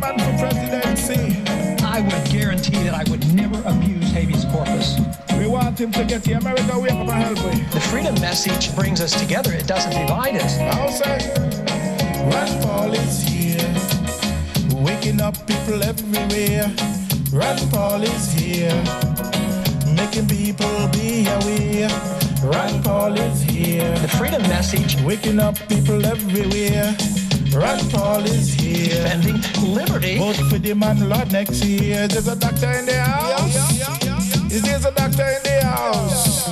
man for presidency. I would guarantee that I would never abuse habeas corpus. We want him to get the America wake up and help me. The freedom message brings us together. It doesn't divide us. I'll say, Rand Paul is here, waking up people everywhere. Rand Paul is here, making people be aware. Rand Paul is here, The freedom message waking up people everywhere. Rand Paul is here, defending liberty. vote for the man Lord next year. There's a doctor in the house. Is there a doctor in the house?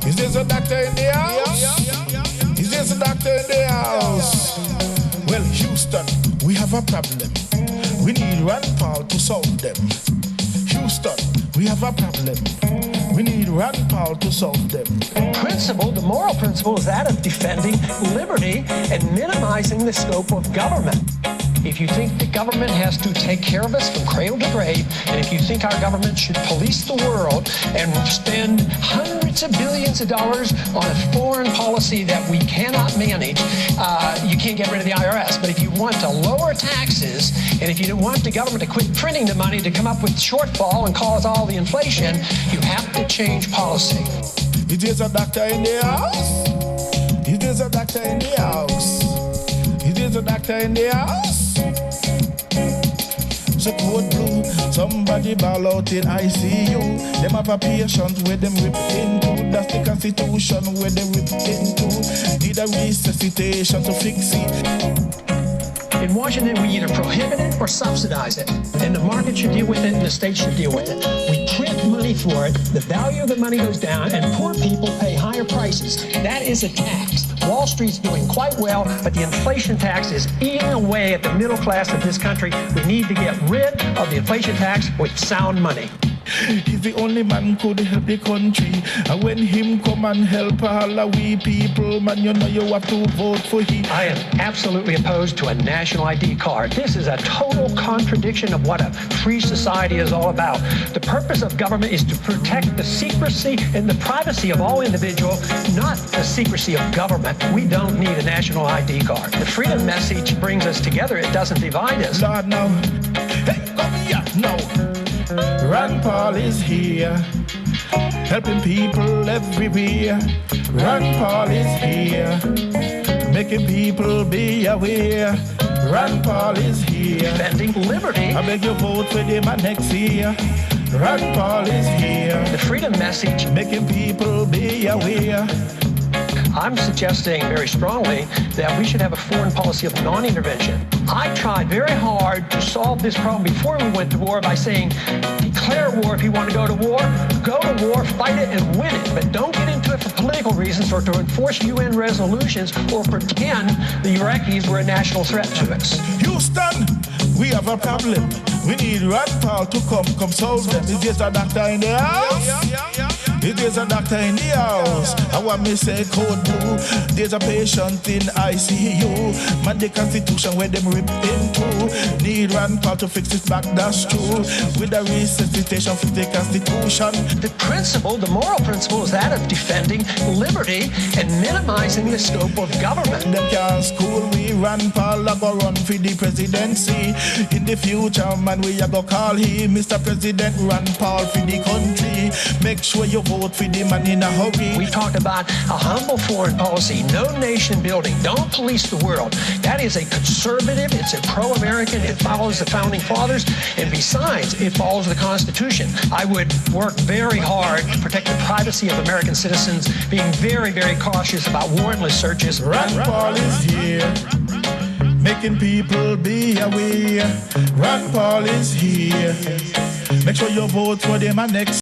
Is there a doctor in the house? Is there a doctor in the house? Well, Houston, we have a problem. We need Rand Paul to solve them. Houston, we have a problem. We need Rand Paul to solve them. Principle, the moral principle, is that of defending liberty and minimizing the scope of government. If you think the government has to take care of us from cradle to grave, and if you think our government should police the world and spend hundreds of billions of dollars on a foreign policy that we cannot manage, you can't get rid of the IRS. But if you want to lower taxes, and if you want the government to quit printing the money to come up with shortfall and cause all the inflation, you have to change policy. Is there a doctor in the house? Is there a doctor in the house? Is there a doctor in the house? So code blue, somebody ball out in ICU. Them have a patient where them rip into. That's the constitution where they rip into. Need a resuscitation to fix it. In Washington, we either prohibit it or subsidize it. And the market should deal with it and the state should deal with it. We print money for it, the value of the money goes down, and poor people pay higher prices. That is a tax. Wall Street's doing quite well, but the inflation tax is eating away at the middle class of this country. We need to get rid of the inflation tax with sound money. He's the only man could help the country. And when him come and help all of we people, man, you know you have to vote for him. I am absolutely opposed to a national ID card. This is a total contradiction of what a free society is all about. The purpose of government is to protect the secrecy and the privacy of all individuals, not the secrecy of government. We don't need a national ID card. The freedom message brings us together. It doesn't divide us. Lord, now, hey, come here, now. Rand Paul is here, helping people everywhere. Rand Paul is here, making people be aware. Rand Paul is here, Defending liberty. I beg you vote for the man next year. Rand Paul is here, The freedom message. making people be aware. I'm suggesting very strongly that we should have a foreign policy of non-intervention. I tried very hard to solve this problem before we went to war by saying, declare war if you want to go to war, fight it and win it, but don't get into it for political reasons or to enforce UN resolutions or pretend the Iraqis were a national threat to us. Houston, we have a problem. We need Rand Paul to come solve them. Is there a doctor in the house? If there's a doctor in the house, I want me say code blue. There's a patient in ICU. Man, the constitution where them rip into. Need Rand Paul to fix it back, that's true. With a resuscitation, fix the constitution. The principle, the moral principle, is that of defending liberty and minimizing the scope of government. Them can't school we. Rand Paul a go run for the presidency. In the future, man, we a go call him Mr. President Rand Paul for the country. Make sure you vote for the man in a hurry. We talked about a humble foreign policy, no nation building, don't police the world. That is a conservative, it's a pro-American, it follows the founding fathers, and besides, it follows the Constitution. I would work very hard to protect the privacy of American citizens, being very, very cautious about warrantless searches. Rand Paul is here, making people be aware. Rand Paul is here. Make sure you vote for the man next